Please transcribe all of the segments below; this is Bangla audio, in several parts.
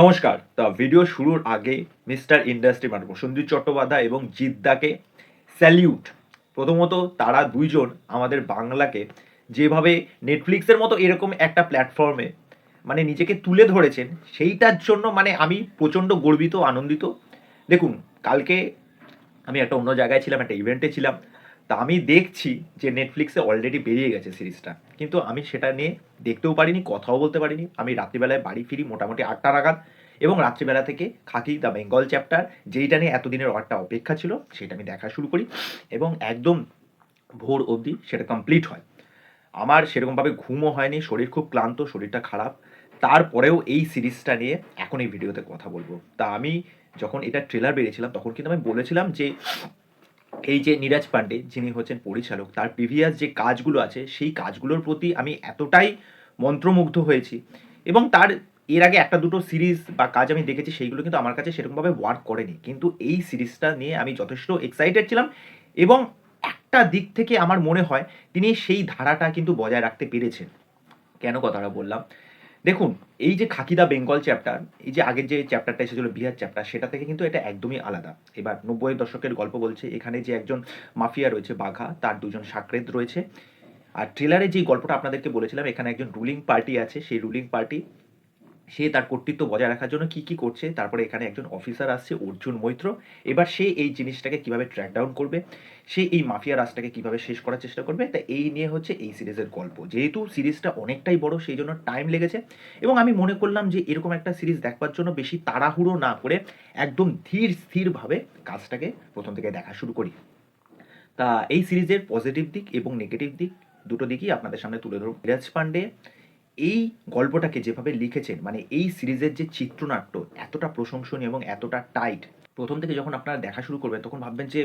নমস্কার। তা ভিডিও শুরুর আগে মিস্টার ইন্ডাস্ট্রি মানে প্রসেনজিৎ চট্টোপাধ্যায় এবং জিদ্দাকে স্যালিউট। প্রথমত তারা ২ জন আমাদের বাংলাকে যেভাবে নেটফ্লিক্সের মতো এরকম একটা প্ল্যাটফর্মে মানে নিজেকে তুলে ধরেছেন, সেইটার জন্য মানে আমি প্রচণ্ড গর্বিত, আনন্দিত। দেখুন, কালকে আমি একটা অন্য জায়গায় ছিলাম, একটা ইভেন্টে ছিলাম। তা আমি দেখছি যে নেটফ্লিক্সে অলরেডি বেরিয়ে গেছে সিরিজটা। কিন্তু আমি সেটা নিয়ে দেখতেও পারিনি, কথাও বলতে পারিনি। আমি রাত্রিবেলায় বাড়ি ফিরি মোটামুটি ৮টা নাগাদ এবং রাত্রিবেলা থেকে খাকি দ্য বেঙ্গল চ্যাপ্টার, যেইটা নিয়ে এতদিনের একটা অপেক্ষা ছিল, সেটা আমি দেখা শুরু করি এবং একদম ভোর অবধি সেটা কমপ্লিট হয়। আমার সেরকমভাবে ঘুমও হয়নি, শরীর খুব ক্লান্ত, শরীরটা খারাপ। তারপরেও এই সিরিজটা নিয়ে এখন এই ভিডিওতে কথা বলবো। তা আমি যখন এটার ট্রেলার বেরিয়েছিলাম তখন কিন্তু আমি বলেছিলাম যে এই যে নীরাজ পান্ডে যিনি হচ্ছেন পরিচালক, তার প্রিভিয়াস যে কাজগুলো আছে সেই কাজগুলোর প্রতি আমি এতটাই মন্ত্রমুগ্ধ হয়েছি এবং তার এর আগে একটা দুটো সিরিজ বা কাজ আমি দেখেছি, সেইগুলো কিন্তু আমার কাছে সেরকমভাবে ওয়ার্ক করেনি। কিন্তু এই সিরিজটা নিয়ে আমি যথেষ্ট এক্সাইটেড ছিলাম এবং একটা দিক থেকে আমার মনে হয় তিনি সেই ধারাটা কিন্তু বজায় রাখতে পেরেছেন। কেন কথাটা বললাম? দেখুন, এই যে 'খাকি দা বেঙ্গল চ্যাপ্টার', এই যে আগের যে চ্যাপ্টারটা এসেছিল 'বিহার চ্যাপ্টার', সেটা থেকে কিন্তু এটা একদমই আলাদা। এবার ৯০ এর দশকের গল্প বলছে। এখানে যে একজন মাফিয়া রয়েছে বাঘা, তার ২ জন সাকরেদ রয়েছে। আর ট্রেলারে যেই গল্পটা আপনাদেরকে বলেছিলাম, এখানে একজন রুলিং পার্টি আছে। সেই রুলিং পার্টি সে তার কর্তৃত্ব বজায় রাখার জন্য কি করছে, তারপরে এখানে একজন অফিসার আসছে অর্জুন মৈত্র। এবার সে এই জিনিসটাকে কিভাবে ট্র্যাক ডাউন করবে, সে এই মাফিয়া রাজটাকে কিভাবে শেষ করার চেষ্টা করবে, তা এই নিয়ে হচ্ছে এই সিরিজের গল্প। যেহেতু সিরিজটা অনেকটাই বড়, সেই জন্য টাইম লেগেছে এবং আমি মনে করলাম যে এরকম একটা সিরিজ দেখবার জন্য বেশি তাড়াহুড়ো না করে একদম ধীর স্থিরভাবে কাজটাকে প্রথম থেকে দেখা শুরু করি। তা এই সিরিজের পজিটিভ দিক এবং নেগেটিভ দিক দুটো দিকই আপনাদের সামনে তুলে ধরব। নীরাজ পান্ডে এই গল্পটাকে যেভাবে লিখেছেন, মানে এই সিরিজের যে চিত্রনাট্য এতটা প্রশংসনীয় এবং এতটা টাইট, প্রথম থেকে যখন আপনারা দেখা শুরু করবেন তখন ভাববেন যে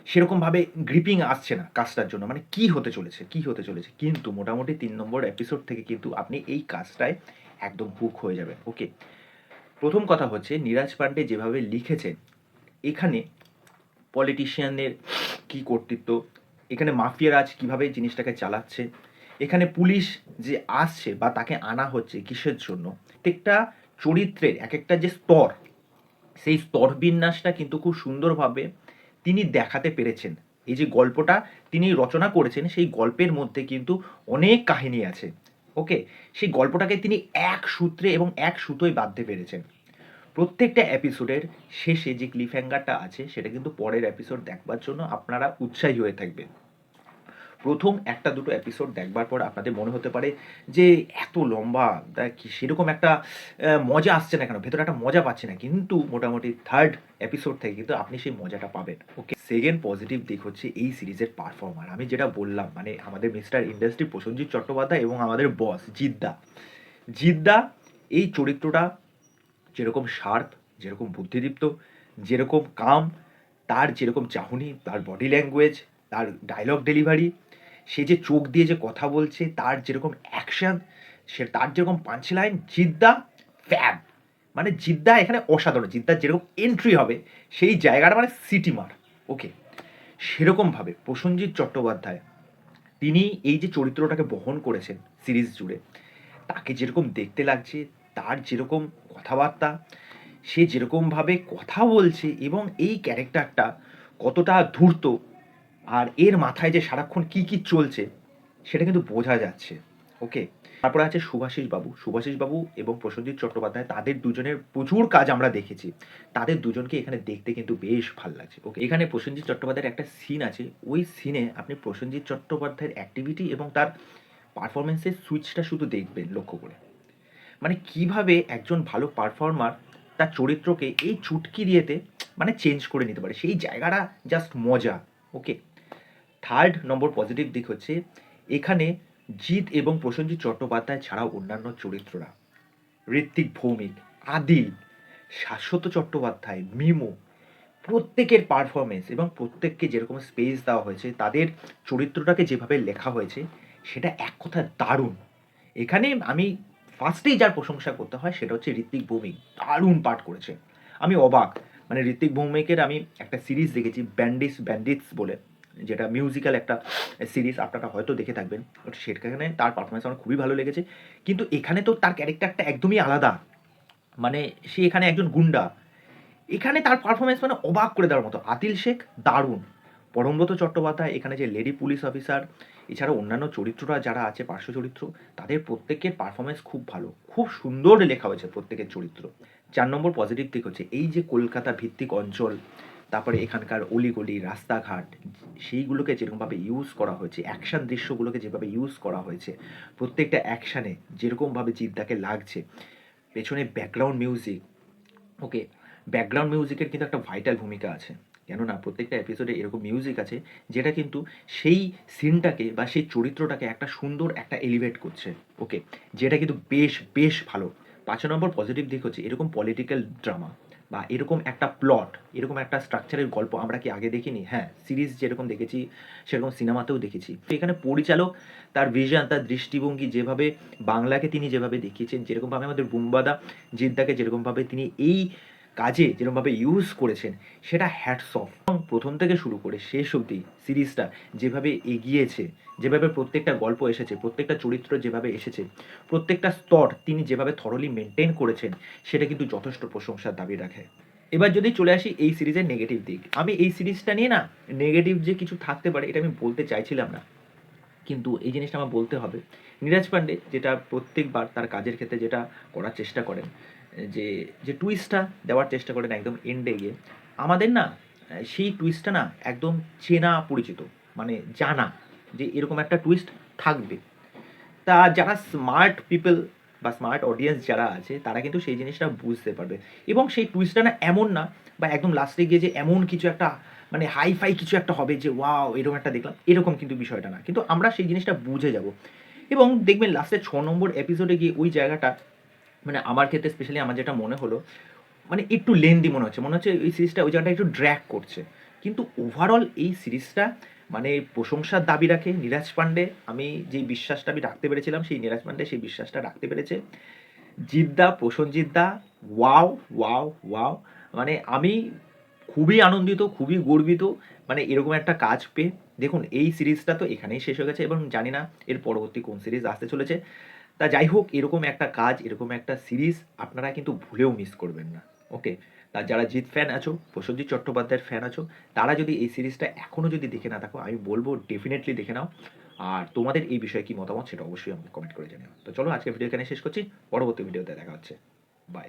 সেরকমভাবে গ্রিপিং আসছে না কাজটার জন্য, মানে কি হতে চলেছে, কি হতে চলেছে। কিন্তু মোটামুটি ৩ নম্বর এপিসোড থেকে কিন্তু আপনি এই কাজটায় একদম হুক হয়ে যাবেন। ওকে, প্রথম কথা হচ্ছে নীরাজ পান্ডে যেভাবে লিখেছেন, এখানে পলিটিশিয়ানের কি কর্তৃত্ব, এখানে মাফিয়া রাজ কীভাবে জিনিসটাকে চালাচ্ছে, এখানে পুলিশ যে আসছে বা তাকে আনা হচ্ছে কিসের জন্য, প্রত্যেকটা চরিত্রের এক একটা যে স্তর, সেই স্তর বিন্যাসটা কিন্তু খুব সুন্দরভাবে তিনি দেখাতে পেরেছেন। এই যে গল্পটা তিনি রচনা করেছেন, সেই গল্পের মধ্যে কিন্তু অনেক কাহিনী আছে। ওকে, সেই গল্পটাকে তিনি এক সূত্রে এবং এক সুতোয় বাঁধতে পেরেছেন। প্রত্যেকটা এপিসোডের শেষে যে ক্লিফ হ্যাঙ্গারটা আছে সেটা কিন্তু পরের এপিসোড দেখবার জন্য আপনারা উৎসাহী হয়ে থাকবেন। প্রথম একটা দুটো এপিসোড দেখবার পর আপনাদের মনে হতে পারে যে এত লম্বা, কি সেরকম একটা মজা আসছে না কেন, ভেতরে একটা মজা পাচ্ছি না। কিন্তু মোটামুটি থার্ড এপিসোড থেকে কিন্তু আপনি সেই মজাটা পাবেন। ওকে, সেকেন্ড পজিটিভ দিক হচ্ছে এই সিরিজের পারফর্মার। আমি যেটা বললাম, মানে আমাদের মিস্টার ইন্ডাস্ট্রি প্রসেনজিৎ চট্টোপাধ্যায় এবং আমাদের বস জিদ্দা। জিদ্দা এই চরিত্রটা যেরকম শার্প, যেরকম বুদ্ধিদীপ্ত, যেরকম কাম, তার যেরকম চাহনি, তার বডি ল্যাঙ্গুয়েজ, তার ডায়লগ ডেলিভারি, সে যে চোখ দিয়ে যে কথা বলছে, তার যেরকম অ্যাকশন, সে তার যেরকম পাঞ্চ লাইন, জিদ্দা ফ্যাব। মানে জিদ্দা এখানে অসাধারণ। জিদ্দার যেরকম এন্ট্রি হবে সেই জায়গাটা মানে সিটি মার। ওকে, সেরকমভাবে প্রসেনজিৎ চট্টোপাধ্যায় তিনি এই যে চরিত্রটাকে বহন করেছেন সিরিজ জুড়ে, তাকে যেরকম দেখতে লাগছে, তার যেরকম কথাবার্তা, সে যেরকমভাবে কথা বলছে এবং এই ক্যারেক্টারটা কতটা ধূর্ত, আর এর মাথায় যে সারাক্ষণ কী কী চলছে সেটা কিন্তু বোঝা যাচ্ছে। ওকে, তারপরে আছে শুভাশিস বাবু। শুভাশিস বাবু এবং প্রসেনজিৎ চট্টোপাধ্যায়, তাদের দুজনের প্রচুর কাজ আমরা দেখেছি। তাদের দুজনকে এখানে দেখতে কিন্তু বেশ ভাল লাগছে। ওকে, এখানে প্রসেনজিৎ চট্টোপাধ্যায়ের একটা সিন আছে, ওই সিনে আপনি প্রসেনজিৎ চট্টোপাধ্যায়ের অ্যাক্টিভিটি এবং তার পারফরমেন্সের সুইচটা শুধু দেখবেন লক্ষ্য করে। মানে কিভাবে একজন ভালো পারফর্মার তার চরিত্রকে এই চুটকি দিয়েতে মানে চেঞ্জ করে নিতে পারে, সেই জায়গাটা জাস্ট মজা। ওকে, থার্ড নম্বর পজিটিভ দিক হচ্ছে এখানে জিৎ এবং প্রসেনজিৎ চট্টোপাধ্যায় ছাড়াও অন্যান্য চরিত্ররা, ঋত্বিক ভৌমিক, আদিল, শাশ্বত চট্টোপাধ্যায়, মিমো, প্রত্যেকের পারফরমেন্স এবং প্রত্যেককে যেরকম স্পেস দেওয়া হয়েছে, তাদের চরিত্রটাকে যেভাবে লেখা হয়েছে সেটা এক কথায় দারুণ। এখানে আমি ফার্স্টেই যার প্রশংসা করতে হয় সেটা হচ্ছে ঋত্বিক ভৌমিক, দারুণ পাঠ করেছে। আমি অবাক, মানে ঋত্বিক ভৌমিকের আমি একটা সিরিজ দেখেছি ব্যান্ডিটস বলে, যেটা মিউজিক্যাল একটা সিরিজ, আপনারা হয়তো দেখে থাকবেন। সেখানে তার পারফরমেন্স আমার খুবই ভালো লেগেছে। কিন্তু এখানে তো তার ক্যারেক্টারটা একদমই আলাদা। মানে সে এখানে একজন গুন্ডা, এখানে তার পারফরমেন্স মানে অবাক করে দেওয়ার মতো। আতিল শেখ দারুণ, পরমব্রত চট্টোপাধ্যায় এখানে যে লেডি পুলিশ অফিসার, এছাড়াও অন্যান্য চরিত্ররা যারা আছে পার্শ্ব চরিত্র, তাদের প্রত্যেকের পারফরমেন্স খুব ভালো, খুব সুন্দর লেখা হয়েছে প্রত্যেকের চরিত্র। 4 নম্বর পজিটিভ দিক হচ্ছে এই যে কলকাতা ভিত্তিক অঞ্চল, তারপরে এখানকার অলিগলি রাস্তাঘাট, সেইগুলোকে যেরকমভাবে ইউজ করা হয়েছে, অ্যাকশন দৃশ্যগুলোকে যেভাবে ইউজ করা হয়েছে, প্রত্যেকটা অ্যাকশানে যেরকমভাবে জিদ্দাকে লাগছে, পেছনে ব্যাকগ্রাউন্ড মিউজিক, ওকে, ব্যাকগ্রাউন্ড মিউজিকের কিন্তু একটা ভাইটাল ভূমিকা আছে। কেননা প্রত্যেকটা এপিসোডে এরকম মিউজিক আছে যেটা কিন্তু সেই সিনটাকে বা সেই চরিত্রটাকে একটা সুন্দর একটা এলিভেট করছে, ওকে, যেটা কিন্তু বেশ বেশ ভালো। 5 নম্বর পজিটিভ দিক হচ্ছে এরকম পলিটিক্যাল ড্রামা বা এরকম একটা প্লট, এরকম একটা স্ট্রাকচারের গল্প আমরা কি আগে দেখিনি? হ্যাঁ, সিরিজ যেরকম দেখেছি সেরকম সিনেমাতেও দেখেছি। তো এখানে পরিচালক তার ভিশন, তার দৃষ্টিভঙ্গি, যেভাবে বাংলাকে তিনি যেভাবে দেখিয়েছেন, যেরকমভাবে আমাদের বুম্বাদা জিদ্দাকে যেরকমভাবে তিনি এই কাজে যেরকমভাবে ইউজ করেছেন, সেটা হ্যাটস অফ। এবং প্রথম থেকে শুরু করে শেষ অবধি সিরিজটা যেভাবে এগিয়েছে, যেভাবে প্রত্যেকটা গল্প এসেছে, প্রত্যেকটা চরিত্র যেভাবে এসেছে, প্রত্যেকটা স্তর তিনি যেভাবে থরলি মেনটেন করেছেন, সেটা কিন্তু যথেষ্ট প্রশংসার দাবি রাখে। এবার যদি চলে আসি এই সিরিজের নেগেটিভ দিক, আমি এই সিরিজটা নিয়ে না নেগেটিভ যে কিছু থাকতে পারে এটা আমি বলতে চাইছিলাম না, কিন্তু এই জিনিসটা আমার বলতে হবে। নীরাজ পান্ডে যেটা প্রত্যেকবার তার কাজের ক্ষেত্রে যেটা করার চেষ্টা করেন, যে যে টুইস্টটা দেওয়ার চেষ্টা করেন একদম এন্ডে গিয়ে, আমাদের না সেই টুইস্টটা না একদম চেনা পরিচিত, মানে জানা যে এরকম একটা টুইস্ট থাকবে। তা যারা স্মার্ট পিপল বা স্মার্ট অডিয়েন্স যারা আছে তারা কিন্তু সেই জিনিসটা বুঝতে পারবে, এবং সেই টুইস্টটা না এমন না বা একদম লাস্টে গিয়ে যে এমন কিছু একটা মানে হাই ফাই কিছু একটা হবে যে ওয়াও এরকম একটা দেখলাম, এরকম কিন্তু বিষয়টা না, কিন্তু আমরা সেই জিনিসটা বুঝে যাব। এবং দেখবেন লাস্টে 6 নম্বর এপিসোডে গিয়ে ওই জায়গাটা, মানে আমার ক্ষেত্রে স্পেশালি আমার যেটা মনে হলো, মানে একটু লেন্দি মনে হচ্ছে এই সিরিজটা ওই জায়গাটা একটু ড্র্যাগ করছে। কিন্তু ওভারঅল এই সিরিজটা মানে প্রশংসার দাবি রাখে নীরাজ পান্ডে। আমি যেই বিশ্বাসটা আমি রাখতে পেরেছিলাম সেই নীরাজ পান্ডে সেই বিশ্বাসটা রাখতে পেরেছে। জিদ্দা, প্রসেনজিৎ দা, ওয়াও ওয়াও ওয়াও, মানে আমি খুবই আনন্দিত, খুবই গর্বিত, মানে এরকম একটা কাজ পেয়ে। দেখুন এই সিরিজটা তো এখানেই শেষ হয়ে গেছে এবং জানি না এর পরবর্তী কোন সিরিজ আসতে চলেছে। তা যাই হোক, এরকম একটা কাজ, এরকম একটা সিরিজ আপনারা কিন্তু ভুলেও মিস করবেন না, ওকে। তা যারা জিৎ ফ্যান আছো, প্রসেনজিৎ চট্টোপাধ্যায়ের ফ্যান আছো, তারা যদি এই সিরিজটা এখনও যদি দেখে না থাকো, আমি বলবো ডেফিনেটলি দেখে নাও। আর তোমাদের এই বিষয়ে কি মতামত সেটা অবশ্যই আমাকে কমেন্ট করে জানিও। তো চলো আজকে ভিডিও এখানে শেষ করছি, পরবর্তী ভিডিওতে দেখা হচ্ছে, বাই।